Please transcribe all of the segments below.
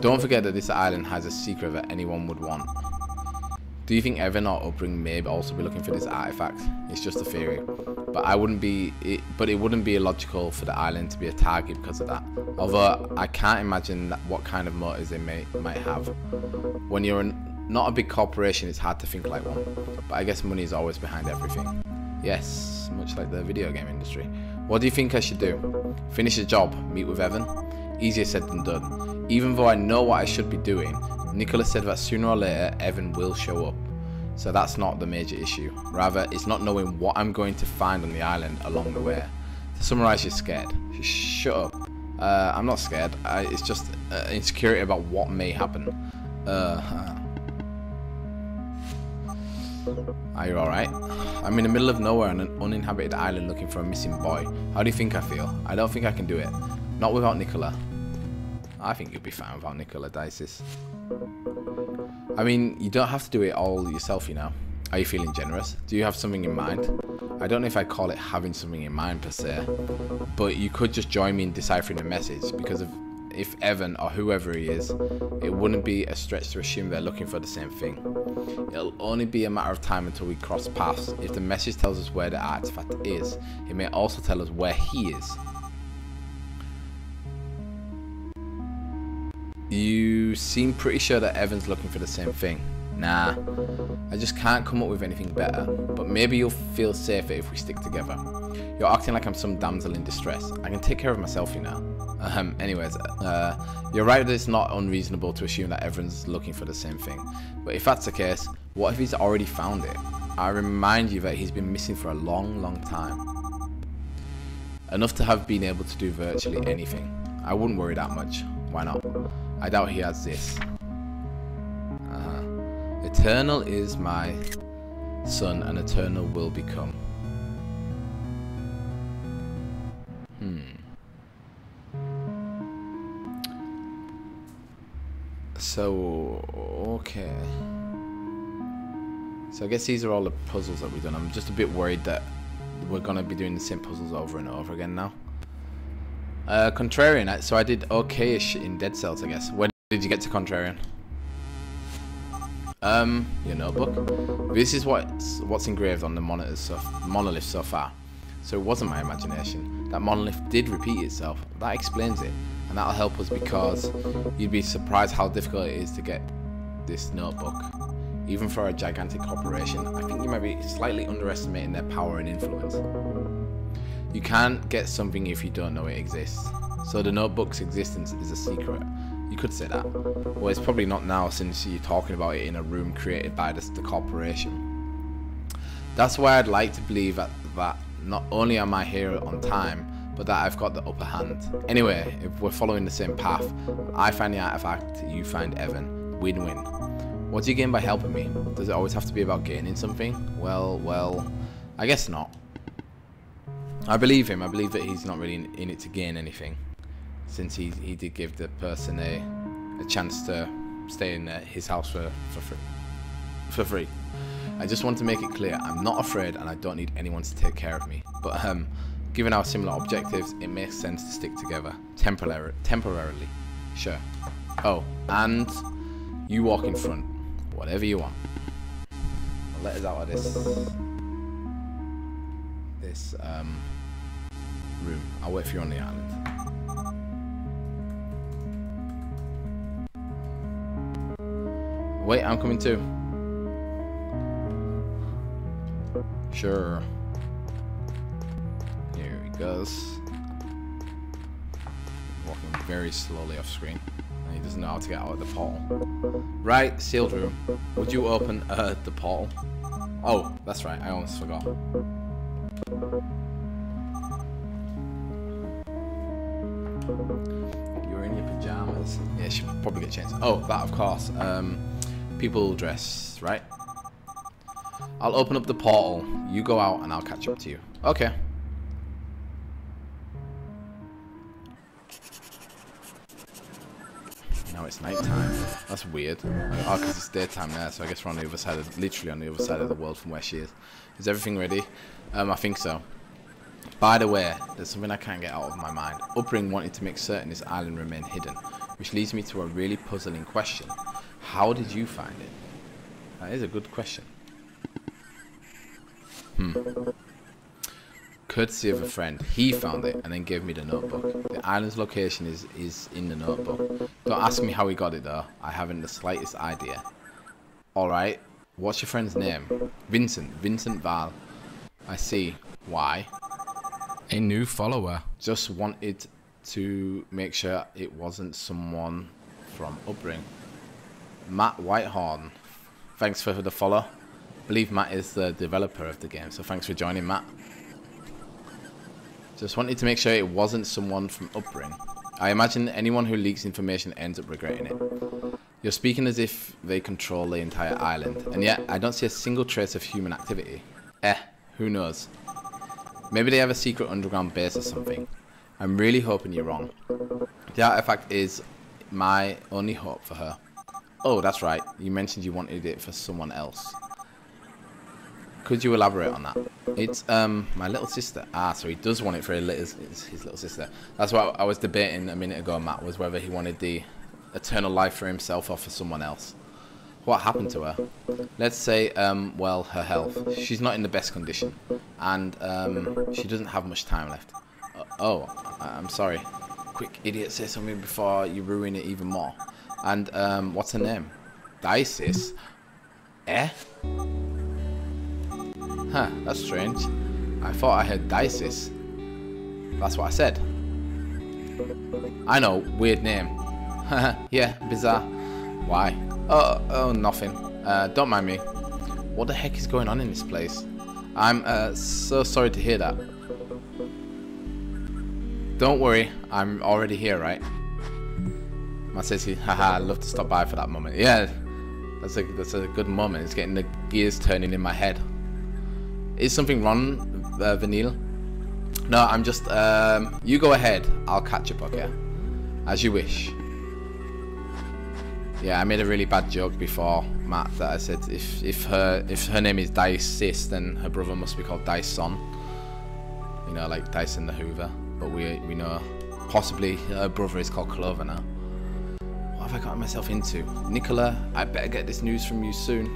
Don't forget that this island has a secret that anyone would want. Do you think Evan or Upbring may also be looking for this artifact? It's just a theory, but it wouldn't be illogical for the island to be a target because of that. Although I can't imagine what kind of motives they might have. When you're not a big corporation, it's hard to think like one. But I guess money is always behind everything. Yes, much like the video game industry. What do you think I should do? Finish the job, meet with Evan? Easier said than done. Even though I know what I should be doing, Nicholas said that sooner or later Evan will show up. So that's not the major issue. Rather, it's not knowing what I'm going to find on the island along the way. To summarize, you're scared. Shut up. I'm not scared. It's just insecurity about what may happen. Are you alright? I'm in the middle of nowhere on an uninhabited island looking for a missing boy. How do you think I feel? I don't think I can do it. Not without Nicola. I think you'll be fine without Nicola, Dices. I mean, you don't have to do it all yourself, you know. Are you feeling generous? Do you have something in mind? I don't know if I'd call it having something in mind per se, but you could just join me in deciphering the message, because if Evan or whoever he is, it wouldn't be a stretch to assume they're looking for the same thing. It'll only be a matter of time until we cross paths. If the message tells us where the artifact is, it may also tell us where he is. You seem pretty sure that Evan's looking for the same thing. Nah, I just can't come up with anything better, but maybe you'll feel safer if we stick together. You're acting like I'm some damsel in distress. I can take care of myself, you know. Anyways, you're right that it's not unreasonable to assume that Evan's looking for the same thing. But if that's the case, what if he's already found it? I remind you that he's been missing for a long, long time. Enough to have been able to do virtually anything. I wouldn't worry that much. Why not? I doubt he has this. Eternal is my son, and eternal will become. So, okay. So I guess these are all the puzzles that we've done. I'm just a bit worried that we're going to be doing the same puzzles over and over again now. Contrarian, so I did okay-ish in Dead Cells, I guess. When did you get to Contrarian? Your notebook. This is what's engraved on the monolith so far. So it wasn't my imagination. That monolith did repeat itself. That explains it. And that'll help us, because you'd be surprised how difficult it is to get this notebook. Even for a gigantic corporation, I think you might be slightly underestimating their power and influence. You can't get something if you don't know it exists. So the notebook's existence is a secret. You could say that. Well, it's probably not now, since you're talking about it in a room created by the corporation. That's why I'd like to believe that not only am I here on time, but that I've got the upper hand. Anyway, if we're following the same path, I find the artifact, you find Evan. Win-win. What do you gain by helping me? Does it always have to be about gaining something? Well, I guess not. I believe him. I believe that he's not really in it to gain anything, since he did give the person a chance to stay in his house for free. I just want to make it clear, I'm not afraid and I don't need anyone to take care of me. But given our similar objectives, it makes sense to stick together. Temporarily. Sure. Oh, and you walk in front. Whatever you want. I'll let us out of this room. I'll wait for you on the island. Wait, I'm coming too. Sure. Here he goes. Walking very slowly off screen. And he doesn't know how to get out of the portal. Right, sealed room. Would you open the portal? Oh, that's right, I almost forgot. You're in your pajamas. Yeah, you should probably get changed. Oh, that of course. People dress, right? I'll open up the portal. You go out and I'll catch up to you. Okay. Now it's night time. That's weird. Oh, because it's daytime there, so I guess we're on the other side literally on the other side of the world from where she is. Is everything ready? I think so. By the way, there's something I can't get out of my mind. Upring wanted to make certain this island remained hidden, which leads me to a really puzzling question. How did you find it? That is a good question. Courtesy of a friend, he found it and then gave me the notebook. The island's location is in the notebook. Don't ask me how he got it though, I haven't the slightest idea. Alright, what's your friend's name? Vincent Val. I see. Why? A new follower. Just wanted to make sure it wasn't someone from Upring. Matt Whitehorn. Thanks for the follow. I believe Matt is the developer of the game, so thanks for joining, Matt. Just wanted to make sure it wasn't someone from Upring. I imagine anyone who leaks information ends up regretting it. You're speaking as if they control the entire island, and yet I don't see a single trace of human activity. Who knows? Maybe they have a secret underground base or something. I'm really hoping you're wrong. The artifact is my only hope for her. Oh, that's right. You mentioned you wanted it for someone else. Could you elaborate on that? It's my little sister. Ah, so he does want it for his little sister. That's what I was debating a minute ago, Matt, was whether he wanted the eternal life for himself or for someone else. What happened to her? Let's say, well, her health. She's not in the best condition, and she doesn't have much time left. I'm sorry. Quick, idiot, say something before you ruin it even more. And what's her name? Dices? Huh, that's strange. I thought I heard Dices. That's what I said. I know, weird name. Yeah, bizarre. Why? Oh, nothing. Don't mind me. What the heck is going on in this place? I'm so sorry to hear that. Don't worry, I'm already here, right? Matt says he, haha, I'd love to stop by for that moment. Yeah, that's a good moment. It's getting the gears turning in my head. Is something wrong, Vanille? No, I'm just, you go ahead. I'll catch up, okay? As you wish. Yeah, I made a really bad joke before, Matt, that I said if her name is Dice, then her brother must be called Dyson. You know, like Dyson the Hoover. But we know possibly her brother is called Clover now. What have I got myself into? Nicola, I better get this news from you soon.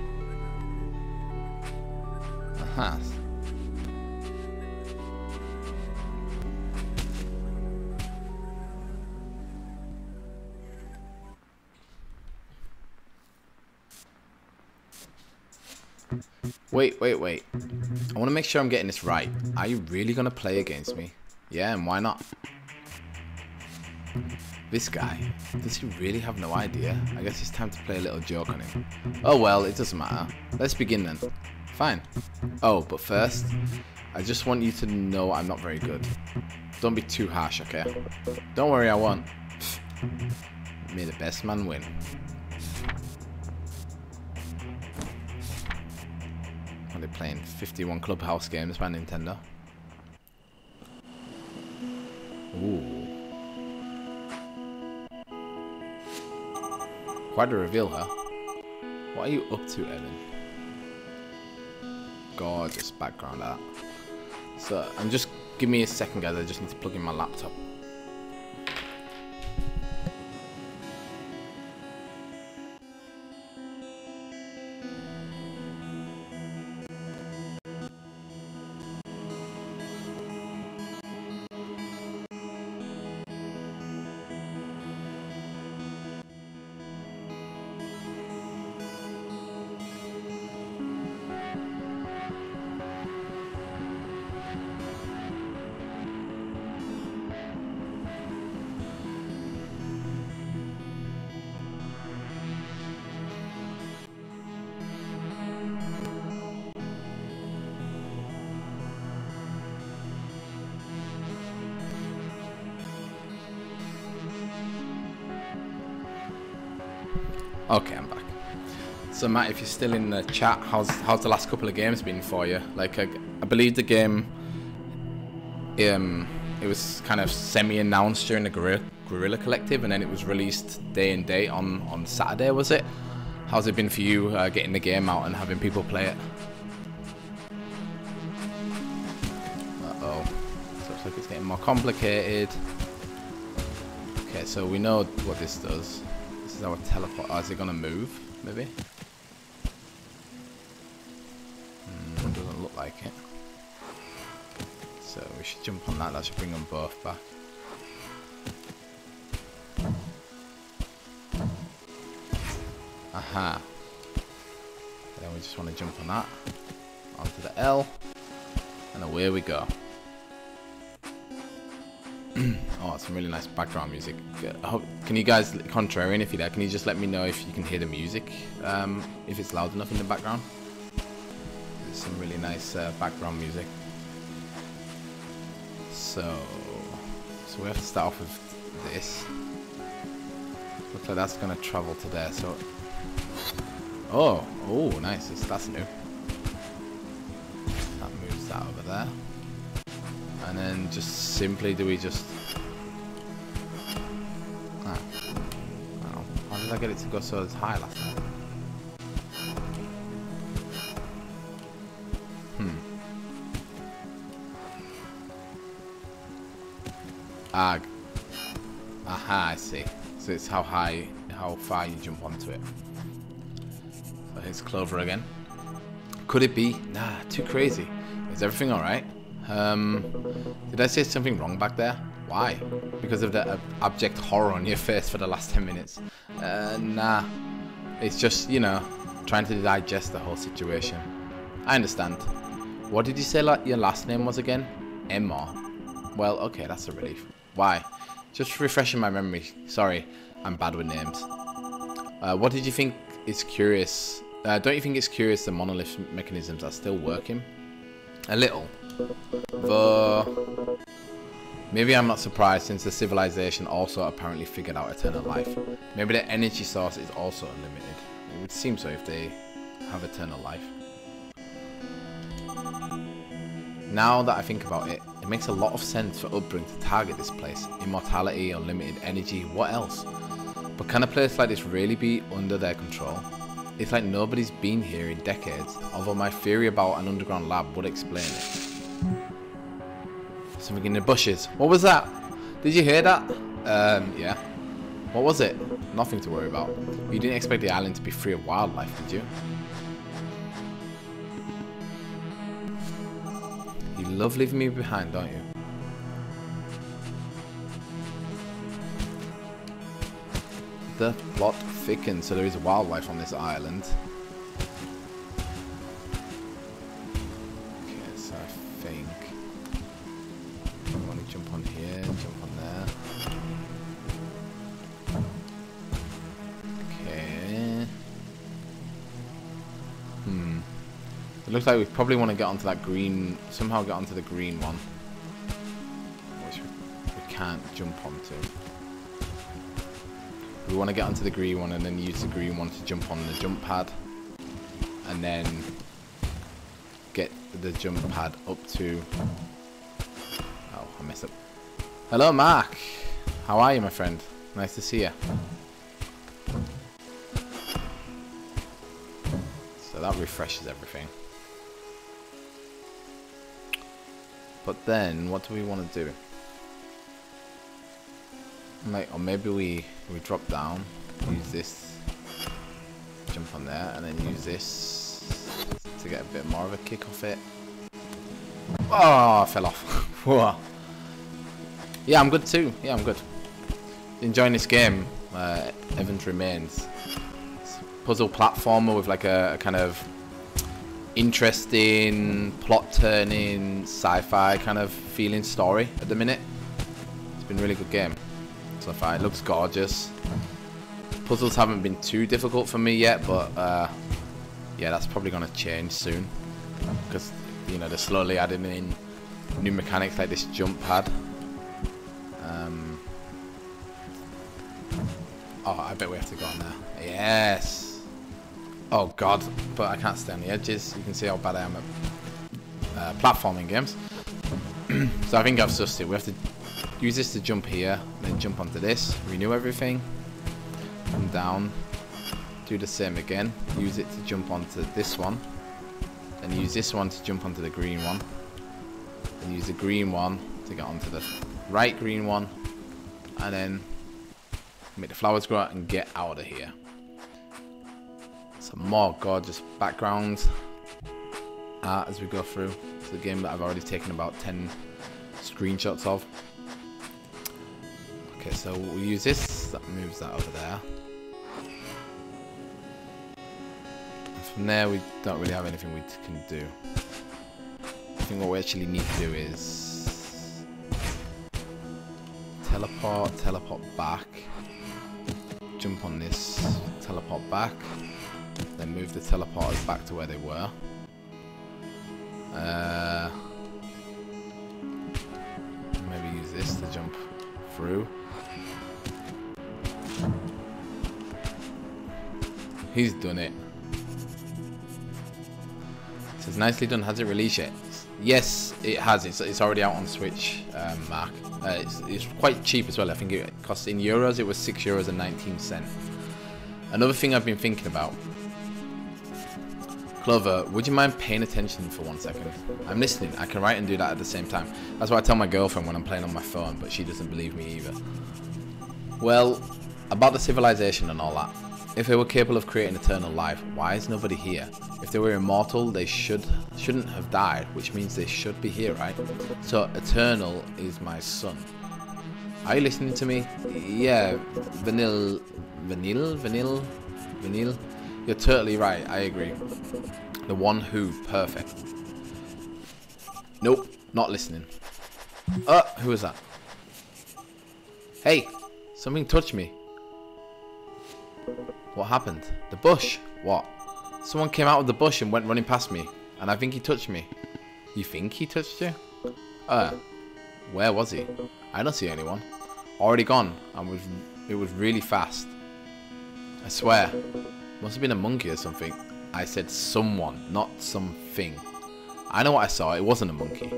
Aha. Wait. I want to make sure I'm getting this right. Are you really going to play against me? Yeah, and why not? This guy, does he really have no idea? I guess it's time to play a little joke on him. Oh well, it doesn't matter. Let's begin then. Fine. Oh, but first, I just want you to know I'm not very good. Don't be too harsh, okay? Don't worry, I won't. May the best man win. Are they playing 51 Clubhouse games by Nintendo? Ooh. Quite a reveal, huh? What are you up to, Evan? Gorgeous background art. So, give me a second, guys. I just need to plug in my laptop. Okay, I'm back. So Matt, if you're still in the chat, how's the last couple of games been for you? Like, I believe the game, it was kind of semi-announced during the Guerrilla Collective, and then it was released day and date on Saturday, was it? How's it been for you getting the game out and having people play it? Uh-oh. getting more complicated. Okay, so we know what this does. This is our teleport. Oh, is it gonna move? Maybe? Doesn't look like it. So we should jump on that. That should bring them both back. Aha. Then we just want to jump on that. Onto the L. And away we go. Oh, some really nice background music. Can you guys, contrarian if you're there, can you just let me know if you can hear the music? If it's loud enough in the background? There's some really nice background music. So we have to start off with this. Looks like that's going to travel to there, so... Oh, nice, that's new. That moves that over there. And then just simply do we just... Ah. Oh, how did I get it to go so high last time? Aha, I see. So it's how far you jump onto it. So here's Clover again. Could it be? Nah, too crazy. Is everything alright? Did I say something wrong back there? Why? Because of the abject horror on your face for the last 10 minutes? Nah. It's just, you know, trying to digest the whole situation. I understand. What did you say your last name was again? Emma. Well, okay, that's a relief. Why? Just refreshing my memory. Sorry, I'm bad with names. What did you think is curious? Don't you think it's curious the monolith mechanisms are still working? A little. Though... Maybe I'm not surprised since the civilization also apparently figured out eternal life. Maybe the energy source is also unlimited. It would seem so if they have eternal life. Now that I think about it, it makes a lot of sense for Upbring to target this place. Immortality, unlimited energy, what else? But can a place like this really be under their control? It's like nobody's been here in decades, although my theory about an underground lab would explain it. Something in the bushes. What was that? Did you hear that? Yeah. What was it? Nothing to worry about. You didn't expect the island to be free of wildlife, did you? You love leaving me behind, don't you? The plot thickens, so there is wildlife on this island. Okay, so I think I want to jump on here, jump on there. Okay. It looks like we probably want to get onto that green, somehow get onto the green one, which we can't jump onto. We want to get onto the green one and then use the green one to jump on the jump pad, and then get the jump pad up to... Oh, I messed up. Hello, Mark. How are you, my friend? Nice to see you. So that refreshes everything. But then, what do we want to do? Like, or maybe we drop down, use this, jump on there, and then use this to get a bit more of a kick off it. Oh, I fell off. Whoa. Yeah, I'm good too. Yeah, I'm good. Enjoying this game. Evans Remains. It's a puzzle platformer with like a kind of interesting, plot-turning, sci-fi kind of feeling story at the minute. It's been a really good game so far. It looks gorgeous. Puzzles haven't been too difficult for me yet, but yeah, that's probably going to change soon because, you know, they're slowly adding in new mechanics like this jump pad. Oh, I bet we have to go on there. Yes. Oh god, but I can't stay on the edges. You can see how bad I am at platforming games. So I think I've sussed it. We have to use this to jump here, then jump onto this, renew everything, come down, do the same again, use it to jump onto this one, then use this one to jump onto the green one, and use the green one to get onto the right green one, and then make the flowers grow out and get out of here. Some more gorgeous background art as we go through. It's a game that I've already taken about 10 screenshots of. Okay, so we'll use this. That moves that over there. And from there, we don't really have anything we can do. I think what we actually need to do is teleport back, jump on this, teleport back, then move the teleporters back to where they were. Maybe use this to jump through. He's done it. It says nicely done. Has it released yet? Yes, it has. It's already out on Switch, Mark. It's quite cheap as well. I think it costs in euros. It was €6.19. Another thing I've been thinking about. Clover, would you mind paying attention for 1 second? I'm listening. I can write and do that at the same time. That's what I tell my girlfriend when I'm playing on my phone, but she doesn't believe me either. Well, about the civilization and all that. If they were capable of creating eternal life, why is nobody here? If they were immortal, they shouldn't have died, which means they should be here, right? So eternal is my son. Are you listening to me? Yeah, Vanille. You're totally right. I agree. The one who, perfect. Nope, not listening. Who was that? Hey, something touched me. What happened? The bush. What? Someone came out of the bush and went running past me, and I think he touched me. You think he touched you? Where was he? I don't see anyone. Already gone, and it was really fast. I swear. Must have been a monkey or something. I said someone, not something. I know what I saw. It wasn't a monkey.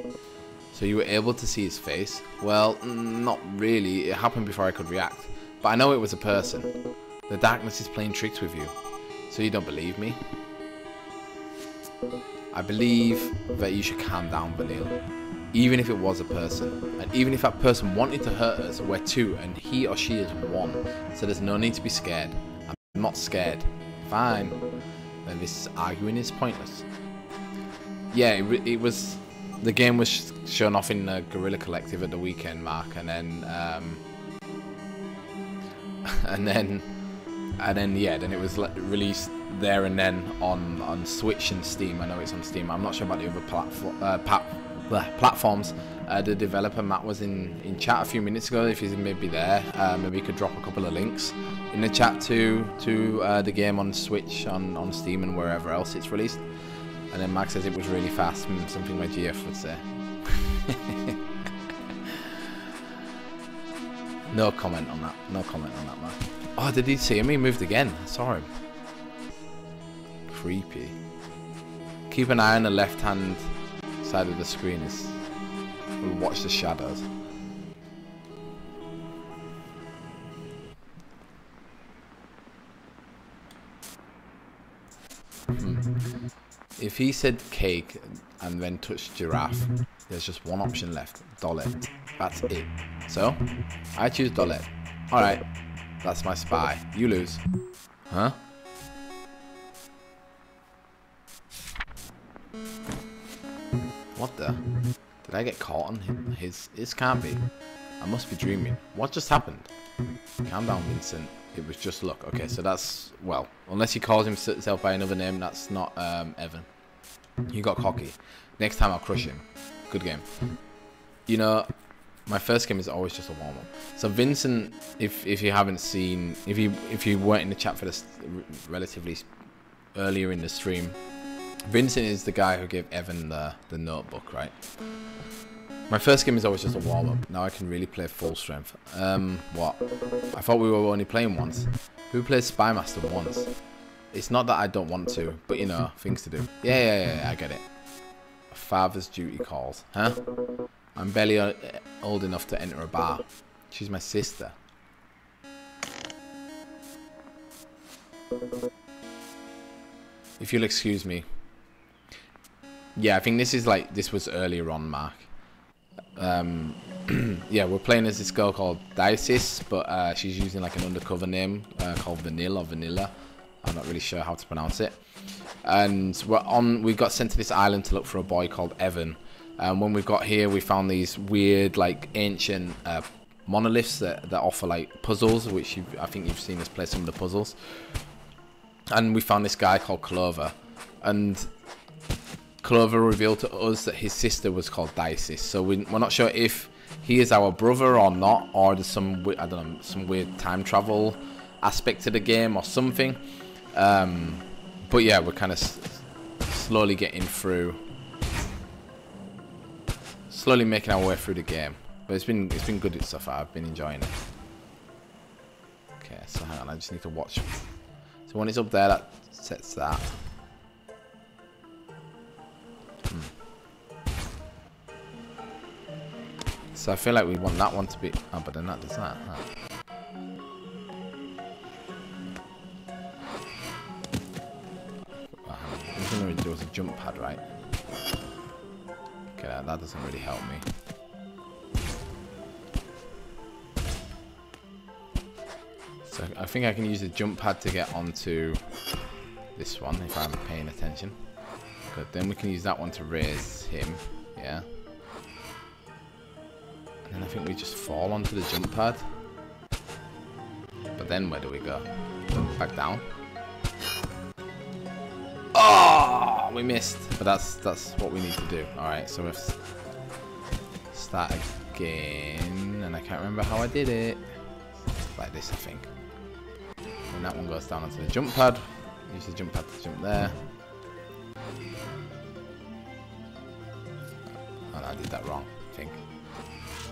So you were able to see his face? Well, not really. It happened before I could react. But I know it was a person. The darkness is playing tricks with you. So you don't believe me? I believe that you should calm down, Vanille. Even if it was a person. And even if that person wanted to hurt us, we're two and he or she is one. So there's no need to be scared. I'm not scared. Fine. Then this arguing is pointless. Yeah, it was... The game was shown off in Guerrilla Collective at the weekend, Mark. And then it was released there and then on Switch and Steam. I know it's on Steam. I'm not sure about the other platforms. The developer Matt was in chat a few minutes ago. If he's maybe there, maybe he could drop a couple of links in the chat to the game on Switch, on Steam, and wherever else it's released. And then Max says it was really fast, something my GF would say. No comment on that. No comment on that, man. Oh, did he see him? He moved again. I saw him. Creepy. Keep an eye on the left-hand side of the screen. We'll watch the shadows. If he said cake and then touched giraffe, there's just one option left. Dolet. That's it. So, I choose Dolet. Alright. That's my spy. You lose. Huh? What the? Did I get caught on his... This can't be. I must be dreaming. What just happened? Calm down, Vincent. It was just luck. Okay, so that's... Well, unless he calls himself by another name, that's not Evan. You got cocky. Next time I'll crush him. Good game. You know, my first game is always just a warm-up. So Vincent, if you haven't seen... If you weren't in the chat for this relatively earlier in the stream, Vincent is the guy who gave Evan the notebook, right? My first game is always just a warm-up. Now I can really play full strength. What? I thought we were only playing once. Who plays Spy Master once? It's not that I don't want to, but you know, things to do. Yeah, I get it. Father's duty calls. Huh? I'm barely old enough to enter a bar. She's my sister. If you'll excuse me. Yeah, I think this was earlier on, Mark. Yeah, we're playing as this girl called Dices, but she's using like an undercover name called Vanilla. I'm not really sure how to pronounce it. And we got sent to this island to look for a boy called Evan. And when we got here, we found these weird, like, ancient monoliths that offer like puzzles, which I think you've seen us play some of the puzzles. And we found this guy called Clover, and Clover revealed to us that his sister was called Dices. So we're not sure if he is our brother or not, or there's some, I don't know, some weird time travel aspect to the game or something. But yeah, we're kind of slowly getting through, slowly making our way through the game. But it's been good so far. I've been enjoying it. Okay, so hang on, I just need to watch. So when it's up there, that sets that. So I feel like we want that one to be. Oh, but then that does that. Huh? There was a jump pad, right? Okay, that doesn't really help me. So I think I can use the jump pad to get onto this one if I'm paying attention. Good. Then we can use that one to raise him. Yeah. And then I think we just fall onto the jump pad. But then where do we go? Back down. Oh, we missed. But that's what we need to do. All right. So we have to start again, and I can't remember how I did it. Like this, I think. And that one goes down onto the jump pad. Use the jump pad to jump there. Oh, I did that wrong, I think.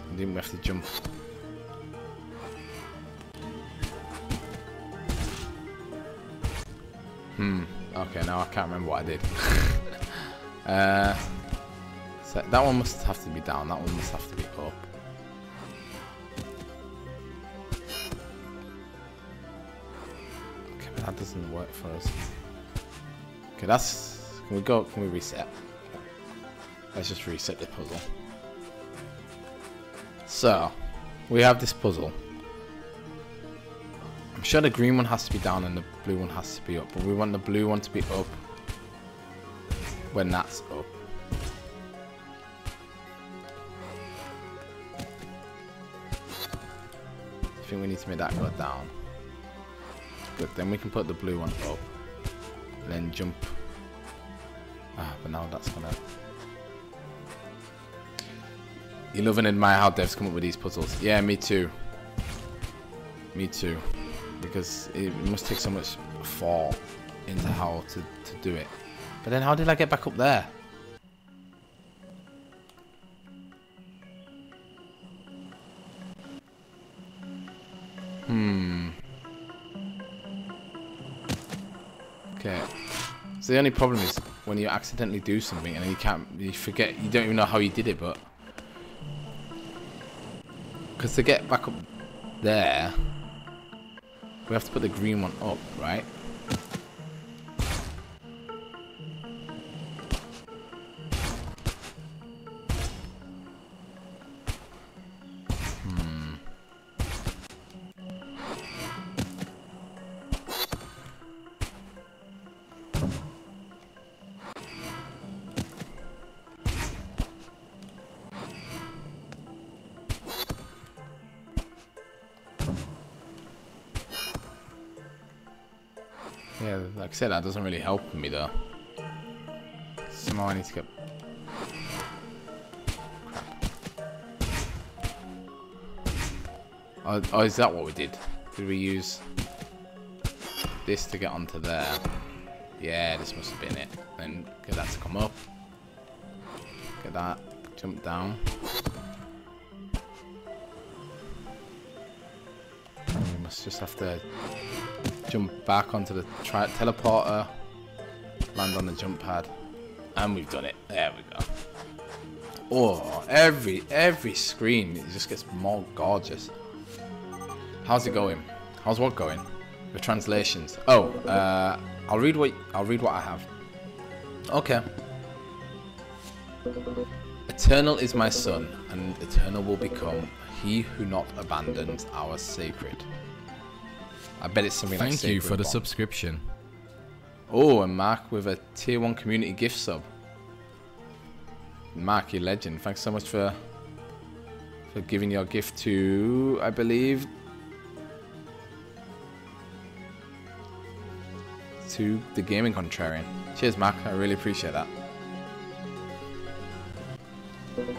And then we have to jump. Okay, now I can't remember what I did. So that one must have to be down. That one must have to be up. Okay, but that doesn't work for us. Okay, that's. Can we go? Can we reset? Let's just reset the puzzle. So, we have this puzzle. I'm sure the green one has to be down and the blue one has to be up, but we want the blue one to be up when that's up. I think we need to make that go down. Good, then we can put the blue one up. And then jump. Ah, but now that's gonna... You love and admire how devs come up with these puzzles. Yeah, me too. Me too. Because it must take so much thought into how to do it. But then how did I get back up there? Okay. So the only problem is when you accidentally do something and you forget, you don't even know how you did it, but... Because to get back up there, we have to put the green one up, right? Yeah, like I said, that doesn't really help me though. Somehow I need to get... Crap. Oh, is that what we did? Did we use this to get onto there? Yeah, this must have been it. Then get that to come up. Get that, jump down. And we must just have to jump back onto the teleporter, land on the jump pad, and we've done it. There we go. Oh, every screen, it just gets more gorgeous. How's it going? How's what going? The translations. Oh, I'll read what I have. Okay. Eternal is my son, and eternal will become he who not abandons our sacred. I bet it's something like Thank you sacred for the bond. subscription. Oh, and Mark with a tier 1 community gift sub. Mark, you legend. Thanks so much for giving your gift to, I believe, to the Gaming Contrarian. Cheers, Mark. I really appreciate that.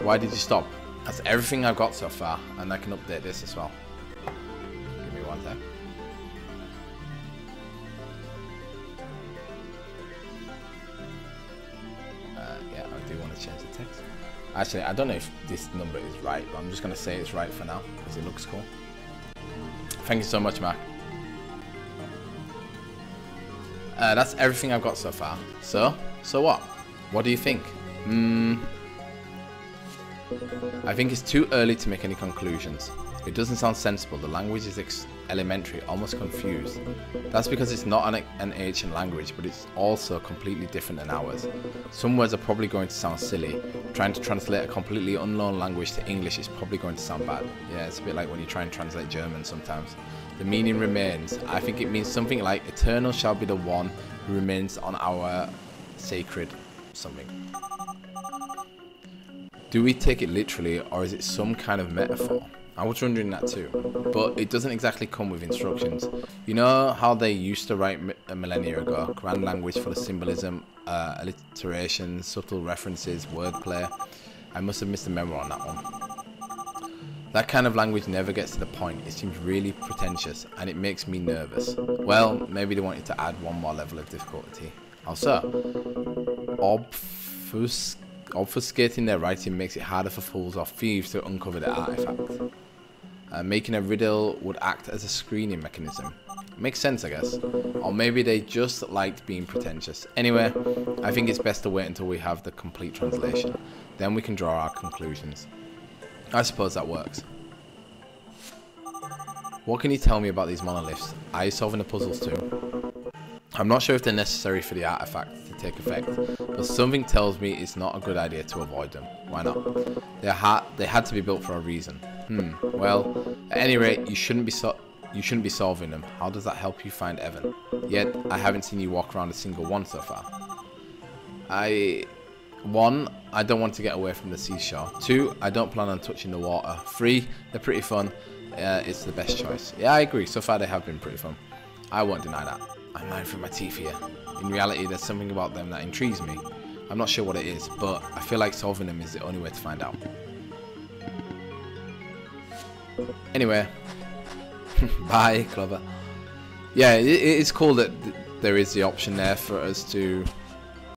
Why did you stop? That's everything I've got so far, and I can update this as well. Give me one sec. Yeah, I do want to change the text. Actually, I don't know if this number is right, but I'm just going to say it's right for now, because it looks cool. Thank you so much, Mark. That's everything I've got so far. So what? What do you think? I think it's too early to make any conclusions. It doesn't sound sensible. The language is elementary, almost confused. That's because it's not an ancient language, but it's also completely different than ours. Some words are probably going to sound silly. Trying to translate a completely unknown language to English is probably going to sound bad. Yeah, it's a bit like when you try and translate German sometimes. The meaning remains. I think it means something like eternal shall be the one who remains on our sacred something. Do we take it literally, or is it some kind of metaphor? I was wondering that too, but it doesn't exactly come with instructions. You know how they used to write a millennia ago? Grand language full of symbolism, alliteration, subtle references, wordplay. I must have missed a memo on that one. That kind of language never gets to the point. It seems really pretentious, and it makes me nervous. Well, maybe they wanted to add one more level of difficulty. Also, obfuscating their writing makes it harder for fools or thieves to uncover the artifact. Making a riddle would act as a screening mechanism. Makes sense, I guess. Or maybe they just liked being pretentious. Anyway, I think it's best to wait until we have the complete translation. Then we can draw our conclusions. I suppose that works. What can you tell me about these monoliths? Are you solving the puzzles too? I'm not sure if they're necessary for the artifact to take effect, but something tells me it's not a good idea to avoid them. Why not? They had to be built for a reason. Well, at any rate, you shouldn't be solving them. How does that help you find Evan? Yet, I haven't seen you walk around a single one so far. 1, I don't want to get away from the seashore. 2, I don't plan on touching the water. 3, they're pretty fun. It's the best choice. Yeah, I agree. So far, they have been pretty fun. I won't deny that. I'm lying through my teeth here. In reality, there's something about them that intrigues me. I'm not sure what it is, but I feel like solving them is the only way to find out. Anyway, bye, Clover. Yeah, it is cool that there is the option there for us to